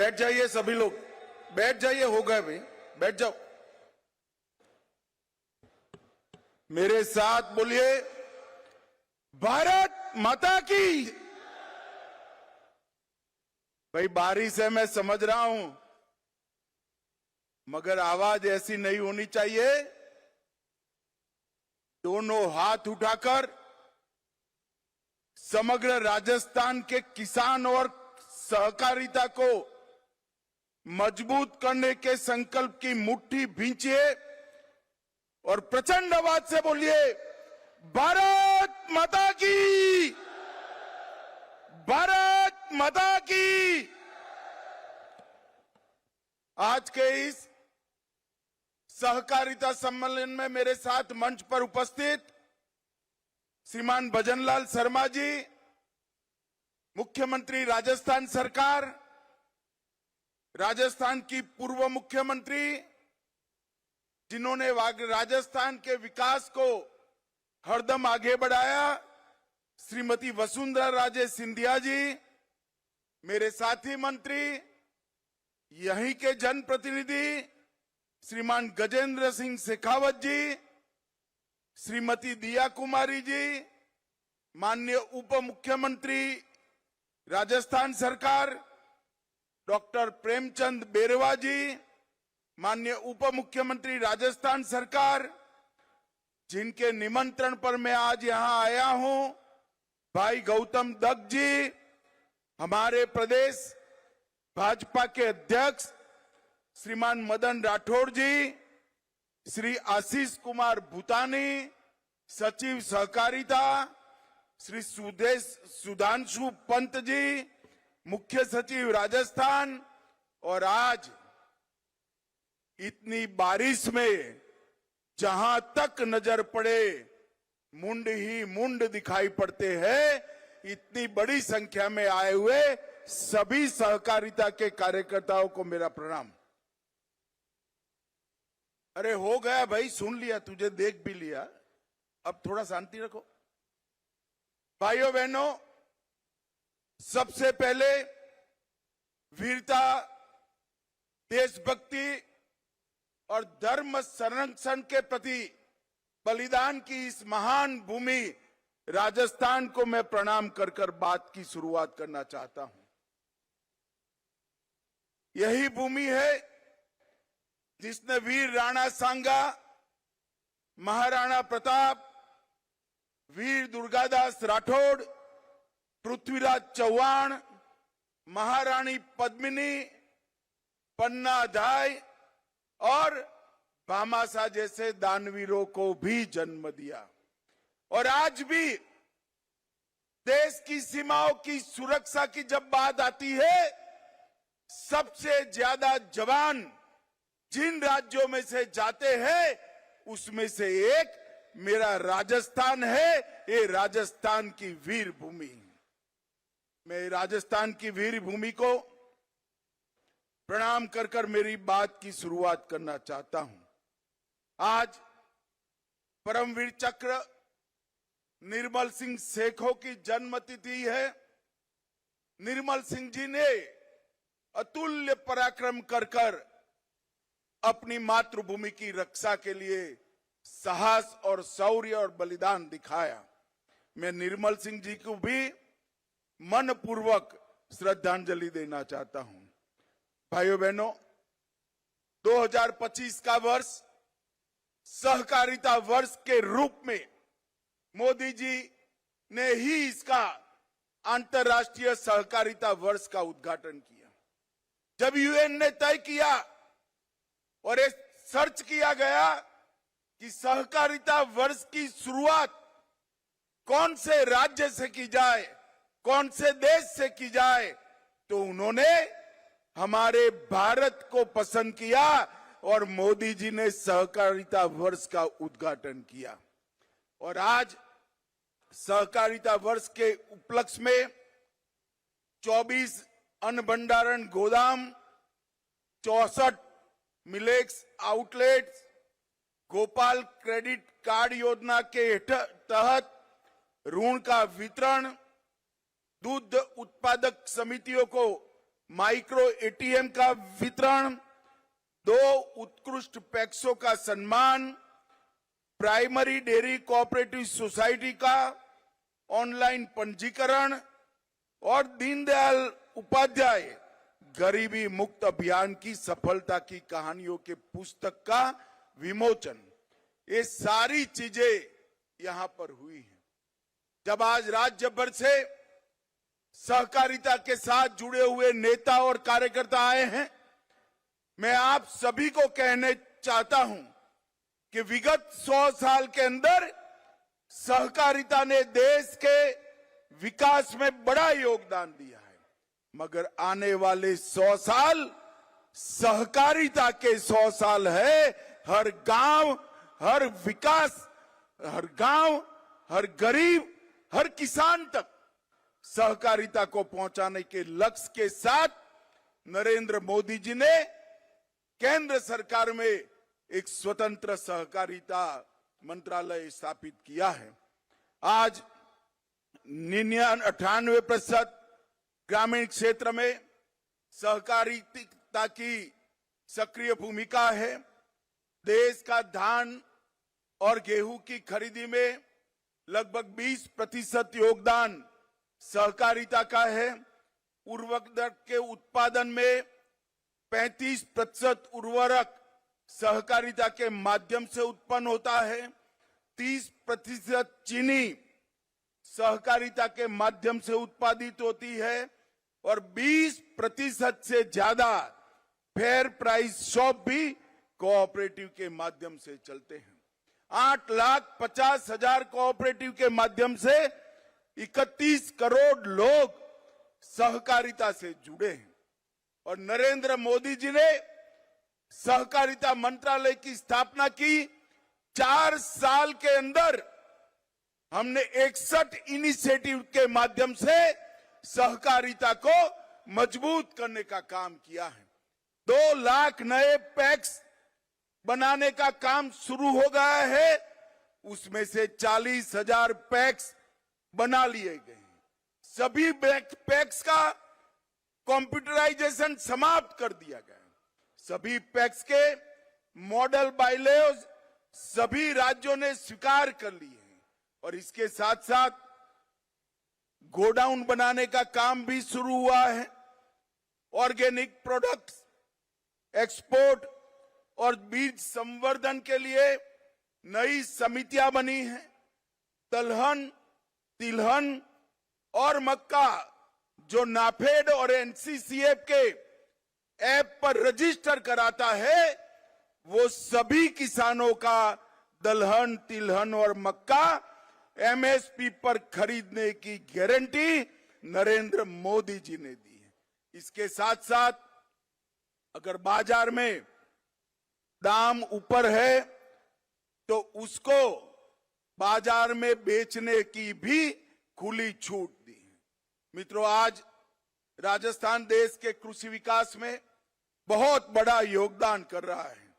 बैठ जाइए सभी लोग, बैठ जाइए, हो गए भाई, बैठ जाओ। मेरे साथ बोलिए, भारत माता की। भाई बारिश है, मैं समझ रहा हूं, मगर आवाज ऐसी नहीं होनी चाहिए। दोनों हाथ उठाकर समग्र राजस्थान के किसान और सहकारिता को मजबूत करने के संकल्प की मुट्ठी भींचिए और प्रचंड आवाज से बोलिए, भारत माता की, भारत माता की। आज के इस सहकारिता सम्मेलन में मेरे साथ मंच पर उपस्थित श्रीमान भजनलाल शर्मा जी, मुख्यमंत्री राजस्थान सरकार, राजस्थान की पूर्व मुख्यमंत्री जिन्होंने राजस्थान के विकास को हरदम आगे बढ़ाया, श्रीमती वसुंधरा राजे सिंधिया जी, मेरे साथी मंत्री, यहीं के जनप्रतिनिधि श्रीमान गजेंद्र सिंह शेखावत जी, श्रीमती दिया कुमारी जी, माननीय उप मुख्यमंत्री राजस्थान सरकार डॉक्टर प्रेमचंद बेरवा जी, माननीय उप मुख्यमंत्री राजस्थान सरकार, जिनके निमंत्रण पर मैं आज यहां आया हूं, भाई गौतम दत्त जी, हमारे प्रदेश भाजपा के अध्यक्ष श्रीमान मदन राठौड़ जी, श्री आशीष कुमार भूतानी, सचिव सहकारिता श्री सुधांशु पंत जी, मुख्य सचिव राजस्थान, और आज इतनी बारिश में जहां तक नजर पड़े मुंड ही मुंड दिखाई पड़ते हैं, इतनी बड़ी संख्या में आए हुए सभी सहकारिता के कार्यकर्ताओं को मेरा प्रणाम। अरे हो गया भाई, सुन लिया, तुझे देख भी लिया, अब थोड़ा शांति रखो। भाइयों बहनों, सबसे पहले वीरता, देशभक्ति और धर्म संरक्षण के प्रति बलिदान की इस महान भूमि राजस्थान को मैं प्रणाम कर बात की शुरुआत करना चाहता हूं। यही भूमि है जिसने वीर राणा सांगा, महाराणा प्रताप, वीर दुर्गादास राठौड़, पृथ्वीराज चौहान, महारानी पद्मिनी, पन्ना धाय और भामाशाह जैसे दानवीरों को भी जन्म दिया। और आज भी देश की सीमाओं की सुरक्षा की जब बात आती है, सबसे ज्यादा जवान जिन राज्यों में से जाते हैं उसमें से एक मेरा राजस्थान है। ये राजस्थान की वीर भूमि, मैं राजस्थान की वीर भूमि को प्रणाम कर मेरी बात की शुरुआत करना चाहता हूं। आज परमवीर चक्र निर्मल सिंह सेखों की जन्मतिथि है। निर्मल सिंह जी ने अतुल्य पराक्रम कर अपनी मातृभूमि की रक्षा के लिए साहस और शौर्य और बलिदान दिखाया। मैं निर्मल सिंह जी को भी मनपूर्वक श्रद्धांजलि देना चाहता हूं। भाइयों बहनों, 2025 का वर्ष सहकारिता वर्ष के रूप में मोदी जी ने ही इसका अंतर्राष्ट्रीय सहकारिता वर्ष का उद्घाटन किया। जब यूएन ने तय किया और ये सर्च किया गया कि सहकारिता वर्ष की शुरुआत कौन से राज्य से की जाए, कौन से देश से की जाए, तो उन्होंने हमारे भारत को पसंद किया और मोदी जी ने सहकारिता वर्ष का उद्घाटन किया। और आज सहकारिता वर्ष के उपलक्ष्य में 24 अन्न भंडारण गोदाम, 64 millets outlets, Gopal credit card योजना के तहत ऋण का वितरण, दूध उत्पादक समितियों को माइक्रो एटीएम का वितरण, 2 उत्कृष्ट पैक्सों का सम्मान, प्राइमरी डेयरी कोऑपरेटिव सोसाइटी का ऑनलाइन पंजीकरण और दीनदयाल उपाध्याय गरीबी मुक्त अभियान की सफलता की कहानियों के पुस्तक का विमोचन, ये सारी चीजें यहां पर हुई हैं। जब आज राज्य भर से सहकारिता के साथ जुड़े हुए नेता और कार्यकर्ता आए हैं, मैं आप सभी को कहने चाहता हूं कि विगत 100 साल के अंदर सहकारिता ने देश के विकास में बड़ा योगदान दिया है, मगर आने वाले 100 साल सहकारिता के 100 साल है। हर गांव, हर विकास, हर गांव, हर गरीब, हर किसान तक सहकारिता को पहुंचाने के लक्ष्य के साथ नरेंद्र मोदी जी ने केंद्र सरकार में एक स्वतंत्र सहकारिता मंत्रालय स्थापित किया है। आज 98% ग्रामीण क्षेत्र में सहकारिता की सक्रिय भूमिका है। देश का धान और गेहूं की खरीदी में लगभग 20% योगदान सहकारिता का है। उर्वरक के उत्पादन में 35% उर्वरक सहकारिता के माध्यम से उत्पन्न होता है। 30% चीनी सहकारिता के माध्यम से उत्पादित होती है और 20% से ज्यादा फेयर प्राइस शॉप भी कोऑपरेटिव के माध्यम से चलते हैं। 8,50,000 कोऑपरेटिव के माध्यम से 31 करोड़ लोग सहकारिता से जुड़े हैं और नरेंद्र मोदी जी ने सहकारिता मंत्रालय की स्थापना की। 4 साल के अंदर हमने 61 इनिशिएटिव के माध्यम से सहकारिता को मजबूत करने का काम किया है। 2 लाख नए पैक्स बनाने का काम शुरू हो गया है, उसमें से 40,000 पैक्स बना लिए गए हैं। सभी पैक्स का कंप्यूटराइजेशन समाप्त कर दिया गया है। सभी पैक्स के मॉडल बायलॉज सभी राज्यों ने स्वीकार कर लिए हैं और इसके साथ साथ गोडाउन बनाने का काम भी शुरू हुआ है। ऑर्गेनिक प्रोडक्ट्स एक्सपोर्ट और बीज संवर्धन के लिए नई समितियां बनी हैं। दलहन, तिलहन और मक्का जो नाफेड और एनसीसीएफ के ऐप पर रजिस्टर कराता है, वो सभी किसानों का दलहन, तिलहन और मक्का एमएसपी पर खरीदने की गारंटी नरेंद्र मोदी जी ने दी है। इसके साथ साथ अगर बाजार में दाम ऊपर है तो उसको बाजार में बेचने की भी खुली छूट दी है। मित्रों, आज राजस्थान देश के कृषि विकास में बहुत बड़ा योगदान कर रहा है।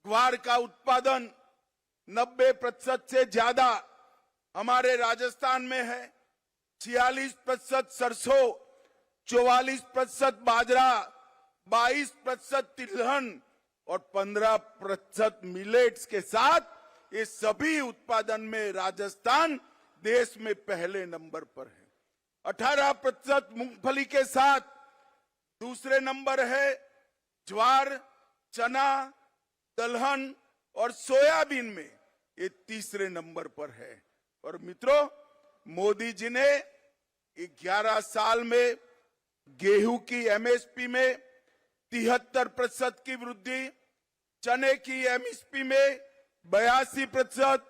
ग्वार का उत्पादन 90% से ज्यादा हमारे राजस्थान में है। 46% सरसों, 44% बाजरा, 22% तिलहन और 15% मिलेट्स के साथ ये सभी उत्पादन में राजस्थान देश में पहले नंबर पर है। 18% मूंगफली के साथ दूसरे नंबर है। ज्वार, चना, दलहन और सोयाबीन में ये तीसरे नंबर पर है। और मित्रों, मोदी जी ने 11 साल में गेहूं की एमएसपी में 73% की वृद्धि, चने की एमएसपी में 82%,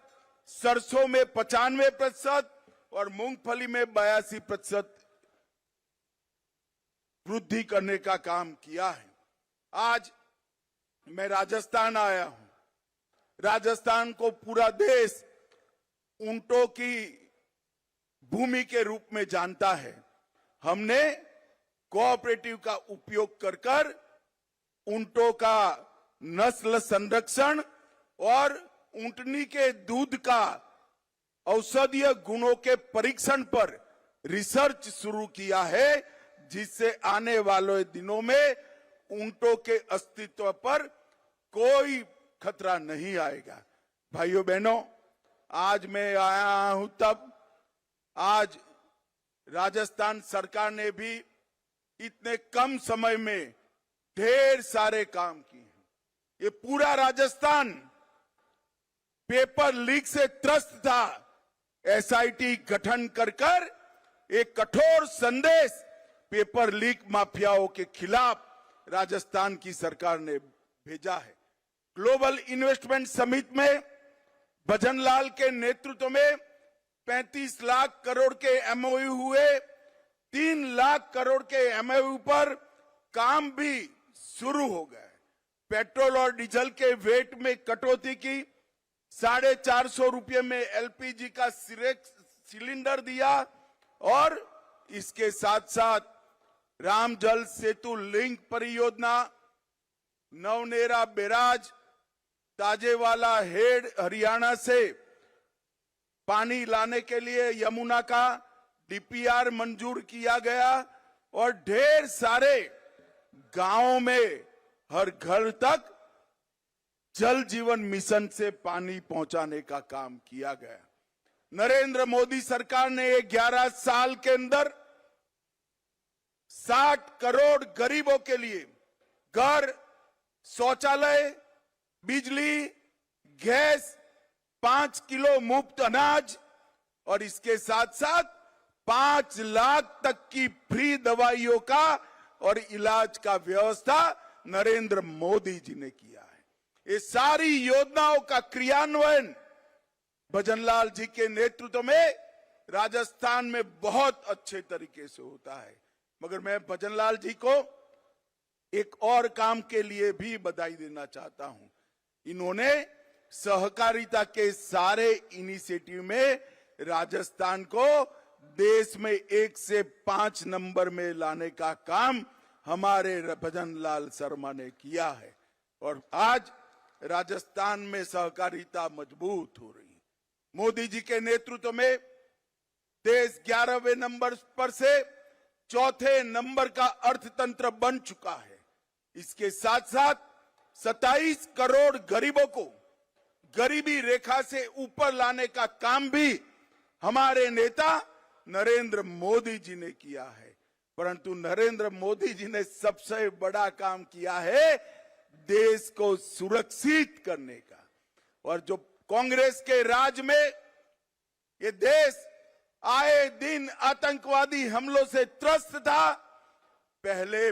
सरसों में 95% और मूंगफली में 82% वृद्धि करने का काम किया है। आज मैं राजस्थान आया हूं। राजस्थान को पूरा देश ऊंटों की भूमि के रूप में जानता है। हमने कोऑपरेटिव का उपयोग कर कर ऊंटों का नस्ल संरक्षण और ऊंटनी के दूध का औषधीय गुणों के परीक्षण पर रिसर्च शुरू किया है, जिससे आने वाले दिनों में ऊंटों के अस्तित्व पर कोई खतरा नहीं आएगा। भाइयों बहनों, आज मैं आया हूं तब आज राजस्थान सरकार ने भी इतने कम समय में ढेर सारे काम किए हैं। ये पूरा राजस्थान पेपर लीक से त्रस्त था। एसआईटी गठन कर एक कठोर संदेश पेपर लीक माफियाओं के खिलाफ राजस्थान की सरकार ने भेजा है। ग्लोबल इन्वेस्टमेंट समिट में भजनलाल के नेतृत्व में 35 लाख करोड़ के एमओयू हुए। 3 लाख करोड़ के एमओयू पर काम भी शुरू हो गए। पेट्रोल और डीजल के वेट में कटौती की, 450 रुपये में एलपीजी का सिलेंडर दिया और इसके साथ साथ राम जल सेतु लिंक परियोजना, नवनेरा बैराज, ताजेवाला हेड हरियाणा से पानी लाने के लिए यमुना का डीपीआर मंजूर किया गया और ढेर सारे गांवों में हर घर तक जल जीवन मिशन से पानी पहुंचाने का काम किया गया। नरेंद्र मोदी सरकार ने 11 साल के अंदर 60 करोड़ गरीबों के लिए घर, शौचालय, बिजली, गैस, 5 किलो मुफ्त अनाज और इसके साथ साथ 5 लाख तक की फ्री दवाइयों का और इलाज का व्यवस्था नरेंद्र मोदी जी ने किया है। ये सारी योजनाओं का क्रियान्वयन भजनलाल जी के नेतृत्व में राजस्थान में बहुत अच्छे तरीके से होता है। मगर मैं भजनलाल जी को एक और काम के लिए भी बधाई देना चाहता हूं। इन्होंने सहकारिता के सारे इनिशिएटिव में राजस्थान को देश में 1 से 5 नंबर में लाने का काम हमारे भजनलाल शर्मा ने किया है और आज राजस्थान में सहकारिता मजबूत हो रही है। मोदी जी के नेतृत्व में देश 11वें नंबर पर से 4थे नंबर का अर्थतंत्र बन चुका है। इसके साथ साथ 27 करोड़ गरीबों को गरीबी रेखा से ऊपर लाने का काम भी हमारे नेता नरेंद्र मोदी जी ने किया है। परंतु नरेंद्र मोदी जी ने सबसे बड़ा काम किया है देश को सुरक्षित करने का। और जो कांग्रेस के राज में ये देश आए दिन आतंकवादी हमलों से त्रस्त था। पहले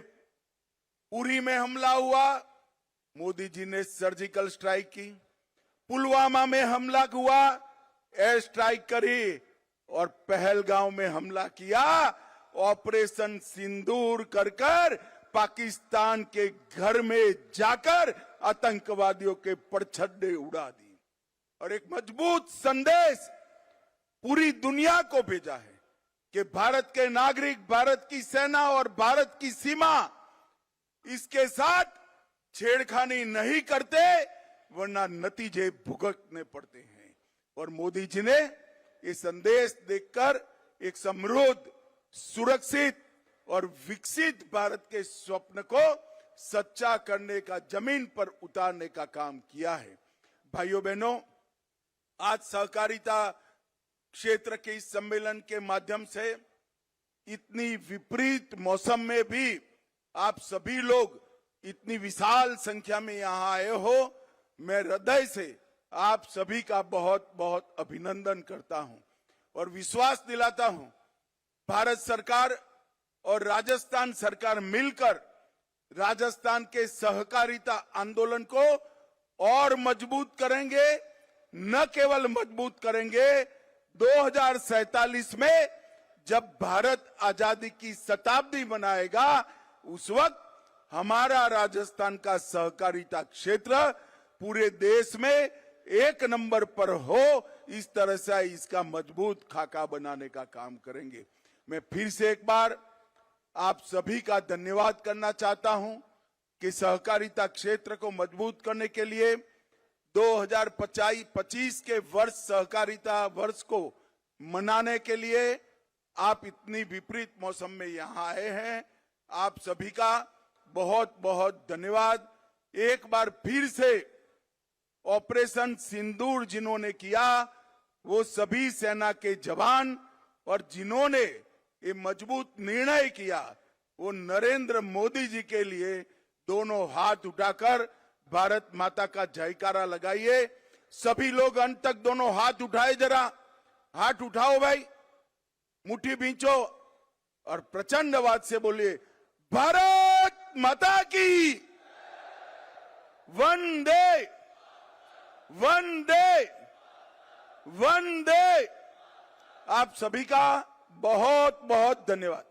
उरी में हमला हुआ, मोदी जी ने सर्जिकल स्ट्राइक की। पुलवामा में हमला हुआ, एयर स्ट्राइक करी और पहलगांव में हमला किया। ऑपरेशन सिंदूर कर पाकिस्तान के घर में जाकर आतंकवादियों के परछड्डे उड़ा दी और एक मजबूत संदेश पूरी दुनिया को भेजा है कि भारत के नागरिक, भारत की सेना और भारत की सीमा इसके साथ छेड़खानी नहीं करते, वरना नतीजे भुगतने पड़ते हैं। और मोदी जी ने ये संदेश देकर एक समृद्ध, सुरक्षित और विकसित भारत के स्वप्न को सच्चा करने का, जमीन पर उतारने का काम किया है। भाइयों बहनों, आज सहकारिता क्षेत्र के इस सम्मेलन के माध्यम से इतनी विपरीत मौसम में भी आप सभी लोग इतनी विशाल संख्या में यहां आए हो। मैं हृदय से आप सभी का बहुत बहुत अभिनंदन करता हूं और विश्वास दिलाता हूं भारत सरकार और राजस्थान सरकार मिलकर राजस्थान के सहकारिता आंदोलन को और मजबूत करेंगे। न केवल मजबूत करेंगे, 2047 में जब भारत आजादी की शताब्दी मनाएगा उस वक्त हमारा राजस्थान का सहकारिता क्षेत्र पूरे देश में 1 नंबर पर हो। इस तरह से इसका मजबूत खाका बनाने का काम करेंगे। मैं फिर से एक बार आप सभी का धन्यवाद करना चाहता हूं कि सहकारिता क्षेत्र को मजबूत करने के लिए 2025 के वर्ष सहकारिता वर्ष को मनाने के लिए आप इतनी विपरीत मौसम में यहां आए हैं, आप सभी का बहुत बहुत धन्यवाद। एक बार फिर से ऑपरेशन सिंदूर जिन्होंने किया वो सभी सेना के जवान, और जिन्होंने ये मजबूत निर्णय किया वो नरेंद्र मोदी जी के लिए दोनों हाथ उठाकर भारत माता का जयकारा लगाइए। सभी लोग अंत तक दोनों हाथ उठाए, जरा हाथ उठाओ भाई, मुट्ठी बींचो और प्रचंड आवाज से बोलिए भारत माता की वंदे वंदे वंदे। आप सभी का बहुत बहुत धन्यवाद।